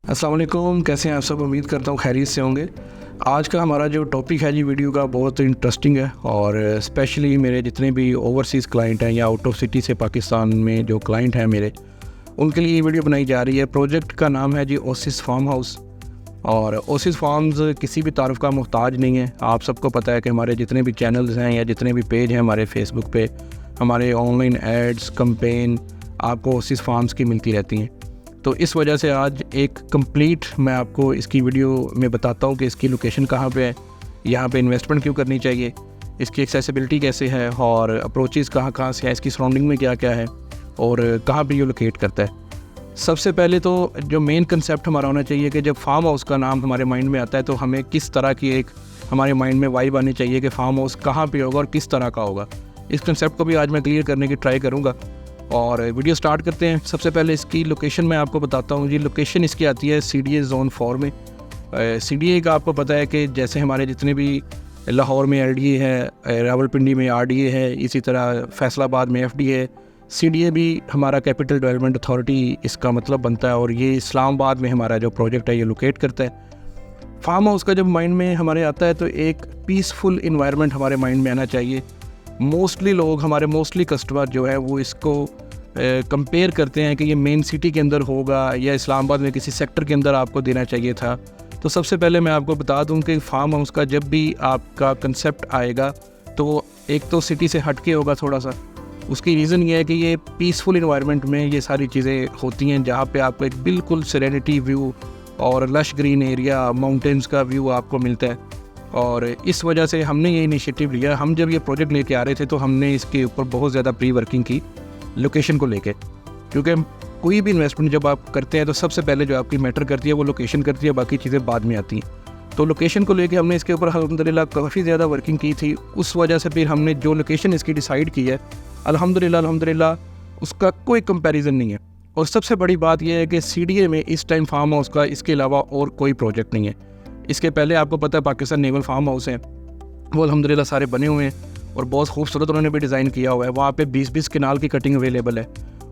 अस्सलाम वालेकुम, कैसे हैं आप सब। उम्मीद करता हूँ खैरियत से होंगे। आज का हमारा जो टॉपिक है जी वीडियो का बहुत इंटरेस्टिंग है और स्पेशली मेरे जितने भी ओवरसीज़ क्लाइंट हैं या आउट ऑफ सिटी से पाकिस्तान में जो क्लाइंट हैं मेरे, उनके लिए ये वीडियो बनाई जा रही है। प्रोजेक्ट का नाम है जी ओसिस फार्म हाउस। और ओसिस फार्म्स किसी भी तारुफ का मोहताज नहीं है। आप सबको पता है कि हमारे जितने भी चैनल्स हैं या जितने भी पेज हैं हमारे फेसबुक पे, हमारे ऑनलाइन एड्स कैंपेन आपको ओसिस फार्म्स की मिलती रहती हैं। तो इस वजह से आज एक कंप्लीट मैं आपको इसकी वीडियो में बताता हूँ कि इसकी लोकेशन कहाँ पे है, यहाँ पे इन्वेस्टमेंट क्यों करनी चाहिए, इसकी एक्सेसिबिलिटी कैसे है और अप्रोचेज़ कहाँ से है, इसकी सराउंडिंग में क्या क्या है और कहाँ पे ये लोकेट करता है। सबसे पहले तो जो मेन कंसेप्ट हमारा होना चाहिए कि जब फार्म हाउस का नाम हमारे माइंड में आता है तो हमें किस तरह की एक हमारे माइंड में वाइब आनी चाहिए कि फार्म हाउस कहाँ पे होगा और किस तरह का होगा। इस कंसेप्ट को भी आज मैं क्लियर करने की ट्राई करूँगा और वीडियो स्टार्ट करते हैं। सबसे पहले इसकी लोकेशन मैं आपको बताता हूँ जी। लोकेशन इसकी आती है CDA ज़ोन 4 में। CDA का आपको पता है कि जैसे हमारे जितने भी लाहौर में LDA है, रावलपिंडी में RDA है, इसी तरह फैसलाबाद में FDA है, CDA भी हमारा कैपिटल डेवलपमेंट अथॉरिटी इसका मतलब बनता है और ये इस्लामाबाद में हमारा जो प्रोजेक्ट है ये लोकेट करता है। फार्म हाउस का जब माइंड में हमारे आता है तो एक पीसफुल इन्वायरमेंट हमारे माइंड में आना चाहिए। मोस्टली लोग हमारे कस्टमर जो है वो इसको कंपेयर करते हैं कि ये मेन सिटी के अंदर होगा या इस्लामाबाद में किसी सेक्टर के अंदर आपको देना चाहिए था। तो सबसे पहले मैं आपको बता दूं कि फार्म हाउस का जब भी आपका कंसेप्ट आएगा तो एक तो सिटी से हट के होगा थोड़ा सा। उसकी रीज़न ये है कि ये पीसफुल इन्वायरमेंट में ये सारी चीज़ें होती हैं जहाँ पे आपको एक बिल्कुल सेरेनिटी व्यू और लश ग्रीन एरिया, माउंटेन्स का व्यू आपको मिलता है। और इस वजह से हमने ये इनिशिएटिव लिया। हम जब ये प्रोजेक्ट लेके आ रहे थे तो हमने इसके ऊपर बहुत ज़्यादा प्री वर्किंग की लोकेशन को लेके, क्योंकि कोई भी इन्वेस्टमेंट जब आप करते हैं तो सबसे पहले जो आपकी मैटर करती है वो लोकेशन करती है, बाकी चीज़ें बाद में आती हैं। तो लोकेशन को लेके हमने इसके ऊपर अल्हम्दुलिल्लाह काफ़ी ज़्यादा वर्किंग की थी। उस वजह से फिर हमने जो लोकेशन इसकी डिसाइड की है अल्हम्दुलिल्लाह उसका कोई कंपैरिजन नहीं है। और सबसे बड़ी बात यह है कि CDA में इस टाइम फार्म हाउस का इसके अलावा और कोई प्रोजेक्ट नहीं है। इसके पहले आपको पता है पाकिस्तान नेवल फार्म हाउस हैं, वो अल्हम्दुलिल्लाह सारे बने हुए हैं और बहुत खूबसूरत उन्होंने भी डिज़ाइन किया हुआ है। वहाँ पे 20-20 कनाल की कटिंग अवेलेबल है।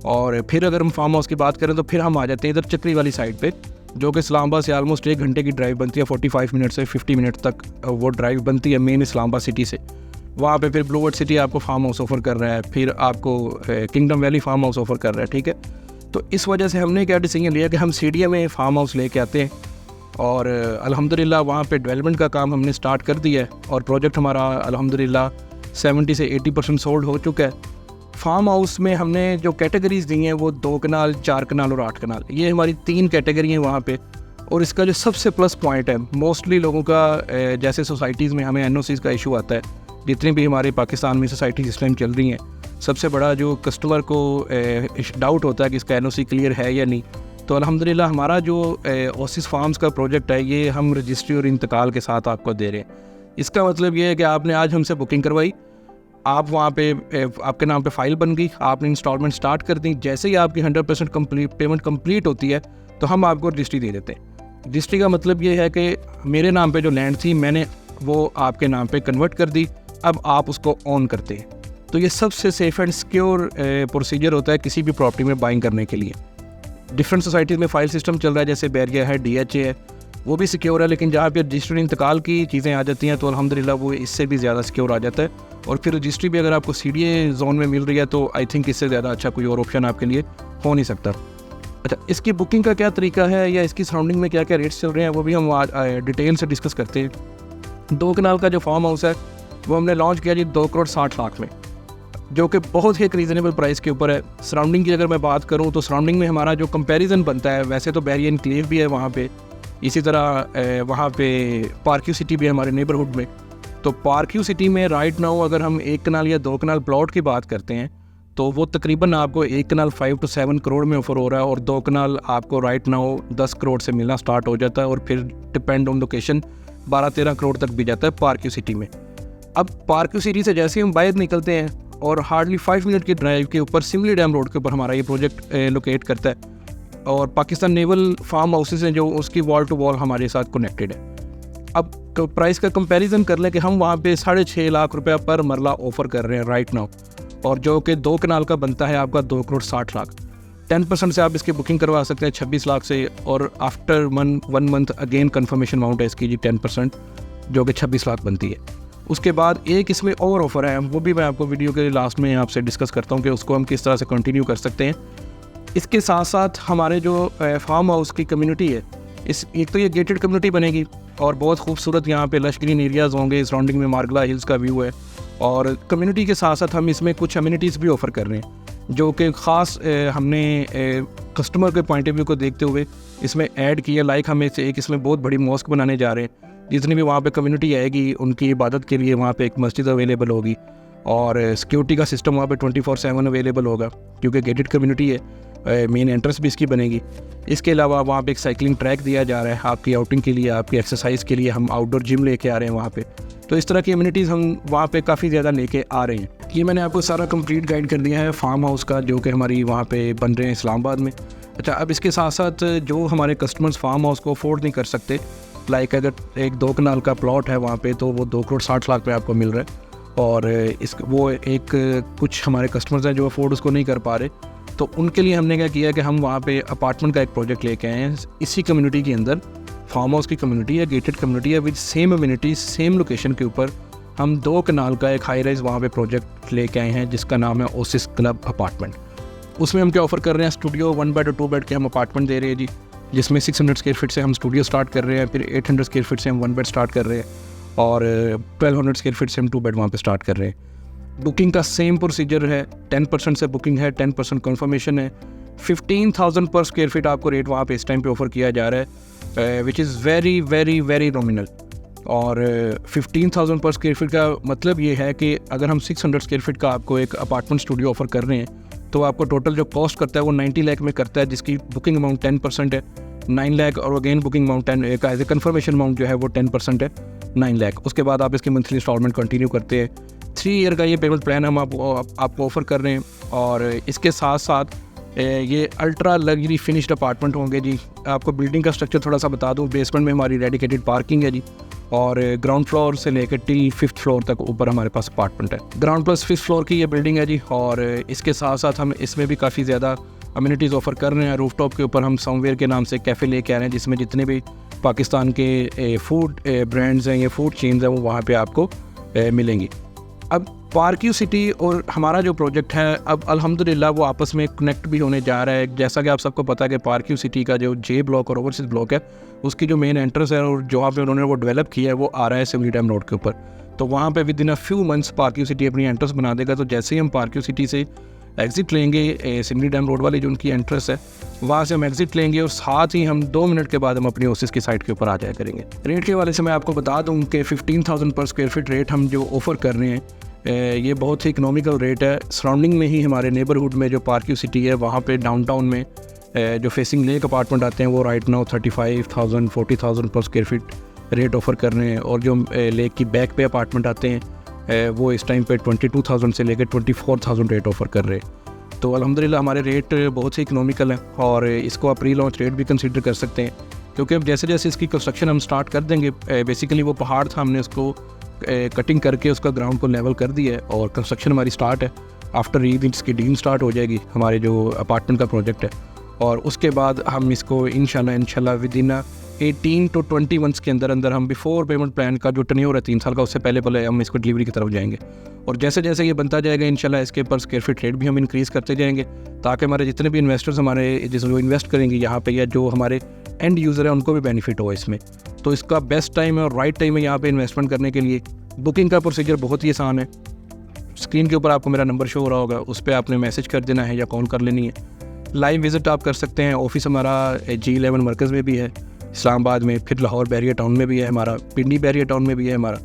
और फिर अगर हम फार्म हाउस की बात करें तो फिर हम आ जाते हैं इधर चक्री वाली साइड पे, जो कि इस्लामाबाद से आलमोस्ट 1 घंटे की ड्राइव बनती है। 45 मिनट से 50 मिनट तक वो ड्राइव बनती है मेन इस्लामाबाद सिटी से। वहाँ पे फिर ब्लूवर्ड सिटी आपको फार्म हाउस ऑफर कर रहा है, फिर आपको kingdom valley farm house offer कर रहा है। ठीक है, तो इस वजह से हमने क्या डिसीजन लिया कि हम CDA में फार्म हाउस लेके आते हैं और अल्हम्दुलिल्लाह वहाँ पे डेवलपमेंट का काम हमने स्टार्ट कर दिया है और प्रोजेक्ट हमारा अल्हम्दुलिल्लाह 70 से 80% सोल्ड हो चुका है। फार्म हाउस में हमने जो कैटेगरीज़ दी हैं वो 2 कनाल, 4 कनाल और 8 कनाल, ये हमारी 3 कैटेगरी हैं वहाँ पे। और इसका जो सबसे प्लस पॉइंट है, मोस्टली लोगों का जैसे सोसाइटीज़ में हमें NOCs का इशू आता है, जितनी भी हमारे पाकिस्तान में सोसाइटीज़ इस टाइम चल रही हैं, सबसे बड़ा जो कस्टमर को डाउट होता है कि इसका NOC क्लियर है या नहीं। तो अल्हम्दुलिल्लाह हमारा जो ओसिस फार्म्स का प्रोजेक्ट है ये हम रजिस्ट्री और इंतकाल के साथ आपको दे रहे हैं। इसका मतलब ये है कि आपने आज हमसे बुकिंग करवाई, आप वहाँ पे आपके नाम पे फ़ाइल बन गई, आपने इंस्टॉलमेंट स्टार्ट कर दी। जैसे ही आपकी 100% पेमेंट कंप्लीट होती है तो हम आपको रजिस्ट्री दे देते हैं। रजिस्ट्री का मतलब ये है कि मेरे नाम पे जो लैंड थी मैंने वो आपके नाम पे कन्वर्ट कर दी, अब आप उसको ऑन करते हैं। तो ये सबसे सेफ़ एंड सिक्योर प्रोसीजर होता है किसी भी प्रॉपर्टी में बाइंग करने के लिए। डिफरेंट सोसाइटीज़ में फ़ाइल सिस्टम चल रहा है, जैसे बैरिया है, DHA है, वो भी सिक्योर है, लेकिन जहाँ पे रजिस्ट्री इंतकाल की चीज़ें आ जाती हैं तो अल्हम्दुलिल्लाह वो इससे भी ज़्यादा सिक्योर आ जाता है। और फिर रजिस्ट्री भी अगर आपको CDA जोन में मिल रही है तो आई थिंक इससे ज़्यादा अच्छा कोई और ऑप्शन आपके लिए हो नहीं सकता। अच्छा, इसकी बुकिंग का क्या तरीका है या इसकी सराउंडिंग में क्या क्या रेट्स चल रहे हैं वो भी हम आज डिटेल से डिस्कस करते हैं। 2 कनाल का जो फार्म हाउस है वो हमने लॉन्च किया जी 2,60,00,000 में, जो कि बहुत ही एक रीज़नेबल प्राइस के ऊपर है। सराउंडिंग की अगर मैं बात करूं तो सराउंडिंग में हमारा जो कंपैरिजन बनता है, वैसे तो बैरिया एनक्लेव भी है वहाँ पे, इसी तरह वहाँ पे पार्क्यू सिटी भी है हमारे नेबरहुड में। तो पार्क्यू सिटी में राइट नाउ अगर हम 1 कनाल या 2 कनाल प्लॉट की बात करते हैं तो वो तकरीबन आपको 1 कनाल 5 to 7 करोड़ में ऑफर हो रहा है और 2 कनाल आपको राइट नाउ 10 करोड़ से मिलना स्टार्ट हो जाता है और फिर डिपेंड ऑन लोकेशन 12-13 करोड़ तक भी जाता है पार्क्यू सिटी में। अब पार्क्यू सिटी से जैसे हम बाहर निकलते हैं और हार्डली 5 मिनट की ड्राइव के ऊपर सिमली डैम रोड के ऊपर हमारा ये प्रोजेक्ट लोकेट करता है और पाकिस्तान नेवल फार्म हाउसेस हैं जो उसकी वॉल टू वॉल हमारे साथ कनेक्टेड है। अब प्राइस का कंपैरिजन कर लें कि हम वहाँ पे 6.5 लाख रुपया पर मरला ऑफ़र कर रहे हैं राइट नाउ, और जो कि 2 कनाल का बनता है आपका 2,60,00,000। 10% से आप इसकी बुकिंग करवा सकते हैं 26 लाख से, और after 1 month again confirmation amount है इसकी जी 10%, जो कि 26 लाख बनती है। उसके बाद एक इसमें और ऑफ़र है, वो भी मैं आपको वीडियो के लास्ट में आपसे डिस्कस करता हूँ कि उसको हम किस तरह से कंटिन्यू कर सकते हैं। इसके साथ साथ हमारे जो फार्म हाउस की कम्युनिटी है, एक तो ये गेटेड कम्युनिटी बनेगी और बहुत खूबसूरत यहाँ पे लश ग्रीन एरियाज़ होंगे, सराउंडिंग में मार्गला हिल्स का व्यू है, और कम्युनिटी के साथ साथ हम इसमें कुछ अम्यूनिटीज़ भी ऑफ़र कर रहे हैं जो कि ख़ास हमने कस्टमर के पॉइंट ऑफ व्यू को देखते हुए इसमें ऐड किया। लाइक हम एक इसमें बहुत बड़ी मॉस्क बनाने जा रहे हैं, जितनी भी वहाँ पे कम्युनिटी आएगी उनकी इबादत के लिए वहाँ पे एक मस्जिद अवेलेबल होगी, और सिक्योरिटी का सिस्टम वहाँ पे 24/7 अवेलेबल होगा क्योंकि गेटेड कम्युनिटी है। मेन एंट्रेंस भी इसकी बनेगी। इसके अलावा वहाँ पे एक साइकिलिंग ट्रैक दिया जा रहा है आपकी आउटिंग के लिए, आपकी एक्सरसाइज के लिए हम आउटडोर जिम लेके आ रहे हैं वहाँ पे। तो इस तरह की अम्यूनिटीज़ हम वहाँ पे काफ़ी ज़्यादा लेके आ रहे हैं। ये मैंने आपको सारा कंप्लीट गाइड कर दिया है फार्म हाउस का, जो कि हमारी वहाँ पे बन रहे हैं इस्लामाबाद में। अच्छा, अब इसके साथ साथ जो हमारे कस्टमर्स फार्म हाउस को अफोर्ड नहीं कर सकते, लाइक अगर एक 2 कनाल का प्लॉट है वहाँ पे, तो वो 2 करोड़ 60 लाख में आपको मिल रहा है, और वो कुछ हमारे कस्टमर्स हैं जो अफोर्ड उसको नहीं कर पा रहे, तो उनके लिए हमने क्या किया कि हम वहाँ पे अपार्टमेंट का एक प्रोजेक्ट लेके आए हैं इसी कम्युनिटी के अंदर। फार्म हाउस की कम्युनिटी है, गेटेड कम्युनिटी है, with same amenity same location के ऊपर हम 2 कनाल का एक हाई राइज वहाँ पे प्रोजेक्ट लेके आए हैं जिसका नाम है ओसिस क्लब अपार्टमेंट। उसमें हम क्या ऑफ़र कर रहे हैं, स्टूडियो 1 बेड और 2 बेड के हम अपार्टमेंट दे रहे हैं जी, जिसमें 600 स्क्वायर फीट से हम स्टूडियो स्टार्ट कर रहे हैं, फिर 800 स्क्वायर फीट से हम 1 बेड स्टार्ट कर रहे हैं, और 1200 स्क्वायर फीट से हम 2 बेड वहाँ पे स्टार्ट कर रहे हैं। बुकिंग का सेम प्रोसीजर है, 10% से बुकिंग है, 10% कन्फर्मेशन है। 15,000 पर स्क्वायर फीट आपको रेट वहाँ पे इस टाइम पे ऑफ़र किया जा रहा है, which is very very very nominal. और 15,000 पर स्क्वायर फीट का मतलब ये है कि अगर हम 600 स्क्वायर फीट का आपको एक अपार्टमेंट स्टूडियो ऑफ़र कर रहे हैं तो आपको टोटल जो कॉस्ट करता है वो 90 लाख में करता है, जिसकी बुकिंग अमाउंट 10% है 9 लाख, और again booking amount 10 as a confirmation amount जो है वो 10% है 9 लाख। उसके बाद आप इसकी मंथली इंस्टॉलमेंट कंटिन्यू करते हैं। 3 ईयर का ये पेमेंट प्लान हम आपको ऑफ़र कर रहे हैं, और इसके साथ साथ ये अल्ट्रा लग्जरी फिनिश्ड अपार्टमेंट होंगे जी। आपको बिल्डिंग का स्ट्रक्चर थोड़ा सा बता दूं, बेसमेंट में हमारी डेडिकेटेड पार्किंग है जी, और ग्राउंड फ्लोर से लेकर टिल 5th फ्लोर तक ऊपर हमारे पास अपार्टमेंट है। ग्राउंड प्लस 5th फ्लोर की ये बिल्डिंग है जी, और इसके साथ साथ हम इसमें भी काफ़ी ज़्यादा अम्यूनिटीज़ ऑफ़र कर रहे हैं। रूफटॉप के ऊपर हम समवेयर के नाम से कैफ़े लेके आ रहे हैं, जिसमें जितने भी पाकिस्तान के फूड ब्रांड्स हैं या फूड चेन्स हैं वो वहाँ पे आपको मिलेंगी। अब पार्क्यू सिटी और हमारा जो प्रोजेक्ट है अब अल्हम्दुलिल्लाह वो आपस में कनेक्ट भी होने जा रहा है। जैसा कि आप सबको पता है कि पार्क्यू सिटी का जो जे ब्लॉक और ओवरसीज ब्लॉक है उसकी जो मेन एंट्रेंस है और जहाँ पे उन्होंने वो डेवलप किया है वो आ रहा है सिमली डैम रोड के ऊपर। तो वहाँ पे with in a few months पार्क्यू city अपनी एंट्रेंस बना देगा। तो जैसे ही हम पार्क्यू सिटी से एग्ज़िट लेंगे, सिमली डैम रोड वाली जो उनकी एंट्रेंस है वहाँ से हम एग्ज़िट लेंगे, और साथ ही हम 2 मिनट के बाद हम अपनी ओसिस की साइट के ऊपर आ जाया करेंगे। रेट के वाले से मैं आपको बता दूँ कि 15,000 पर स्क्वायर फीट रेट हम जो ऑफ़र कर रहे हैं ये बहुत ही इकोनॉमिकल रेट है। सराउंडिंग में ही हमारे नेबरहुड में जो पार्क्यू सिटी है वहाँ पे डाउनटाउन में जो फेसिंग लेक अपार्टमेंट आते हैं वो राइट नाउ 35,000 40,000 पर स्क्वायर फीट रेट ऑफ़र कर रहे हैं, और जो लेक की बैक पे अपार्टमेंट आते हैं वो इस टाइम पे 22,000 से लेकर 24,000 रेट ऑफ़र कर रहे हैं। तो अल्हम्दुलिल्लाह हमारे रेट बहुत ही इकोनॉमिकल हैं, और इसको आप प्री लॉन्च रेट भी कंसीडर कर सकते हैं, क्योंकि अब जैसे जैसे इसकी कंस्ट्रक्शन हम स्टार्ट कर देंगे, बेसिकली वो पहाड़ था, हमने उसको कटिंग करके उसका ग्राउंड को लेवल कर दिया है और कंस्ट्रक्शन हमारी स्टार्ट है। आफ्टर ईद इसकी डील स्टार्ट हो जाएगी हमारे जो अपार्टमेंट का प्रोजेक्ट है, और उसके बाद हम इसको इंशाल्लाह विद इन 18 to 20 मंथ्स के अंदर हम बिफोर पेमेंट प्लान का जो टर्न्योवर है 3 साल का, उससे पहले हम इसको डिलीवरी की तरफ जाएंगे। और जैसे जैसे ये बनता जाएगा इंशाल्लाह इसके पर स्क्वायर फीट रेट भी हम इंक्रीज़ करते जाएंगे, ताकि हमारे जितने भी इन्वेस्टर्स हमारे जो इन्वेस्ट करेंगे यहाँ पे या जो हमारे एंड यूज़र है उनको भी बेनिफिट हो इसमें। तो इसका बेस्ट टाइम है और राइट टाइम है यहाँ पे इन्वेस्टमेंट करने के लिए। बुकिंग का प्रोसीजर बहुत ही आसान है, स्क्रीन के ऊपर आपको मेरा नंबर शो हो रहा होगा, उस पर आपने मैसेज कर देना है या कॉल कर लेनी है। लाइव विज़िट आप कर सकते हैं। ऑफिस हमारा G11 मरकज़ में भी है इस्लामाबाद में, फिर लाहौर बैरिया टाउन में भी है हमारा, पिंडी बैरिया टाउन में भी है हमारा।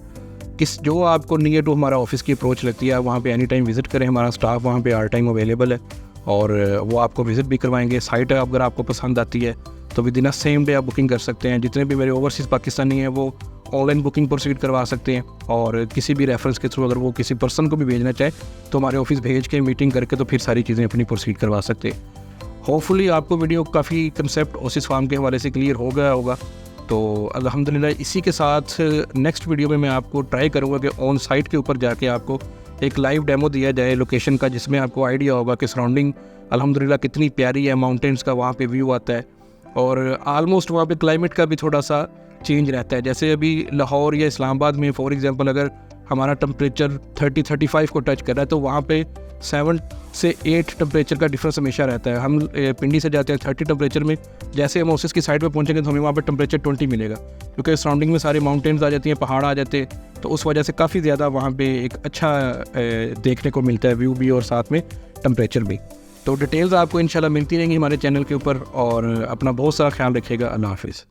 जो आपको नियर टू हमारा ऑफिस की अप्रोच लगती है वहाँ पे एनी टाइम विज़िट करें। हमारा स्टाफ वहाँ पे हर टाइम अवेलेबल है और वो आपको विज़िट भी करवाएंगे। साइट अगर आपको पसंद आती है तो with in a same day आप बुकिंग कर सकते हैं। जितने भी मेरे ओवरसीज़ पाकिस्तानी हैं वो ऑनलाइन बुकिंग प्रोसीड करवा सकते हैं, और किसी भी रेफरेंस के थ्रू अगर वो किसी पर्सन को भी भेजना चाहे तो हमारे ऑफिस भेज के मीटिंग करके तो फिर सारी चीज़ें अपनी प्रोसीड करवा सकते हैं। होपफुली आपको वीडियो काफ़ी कंसेप्ट ओसिस फार्म के हवाले से क्लियर हो गया होगा। तो अल्हम्दुलिल्लाह इसी के साथ नेक्स्ट वीडियो में मैं आपको ट्राई करूँगा कि ऑन साइट के ऊपर जाके आपको एक लाइव डेमो दिया जाए लोकेशन का, जिसमें आपको आइडिया होगा कि सराउंडिंग अल्हम्दुलिल्लाह कितनी प्यारी है, माउंटेन्स का वहाँ पे व्यू आता है। और आलमोस्ट वहाँ पे क्लाइमेट का भी थोड़ा सा चेंज रहता है। जैसे अभी लाहौर या इस्लामाबाद में फॉर एग्जांपल अगर हमारा टेम्परेचर 30-35 को टच कर रहा है तो वहाँ पे 7 से 8 टेम्परेचर का डिफरेंस हमेशा रहता है। हम पिंडी से जाते हैं 30 टेम्परेचर में, जैसे हम ओसिस की साइड पे पहुँचेंगे तो हमें वहाँ पे टेम्परेचर 20 मिलेगा, क्योंकि सराउंडिंग में सारे माउंटेन्स आ जाती हैं, पहाड़ आ जाते हैं, तो उस वजह से काफ़ी ज़्यादा वहाँ पे एक अच्छा देखने को मिलता है व्यू भी और साथ में टेम्परेचर भी। तो डिटेल्स आपको इंशाल्लाह मिलती रहेंगी हमारे चैनल के ऊपर, और अपना बहुत सारा ख्याल रखिएगा। अल्लाह हाफिज़।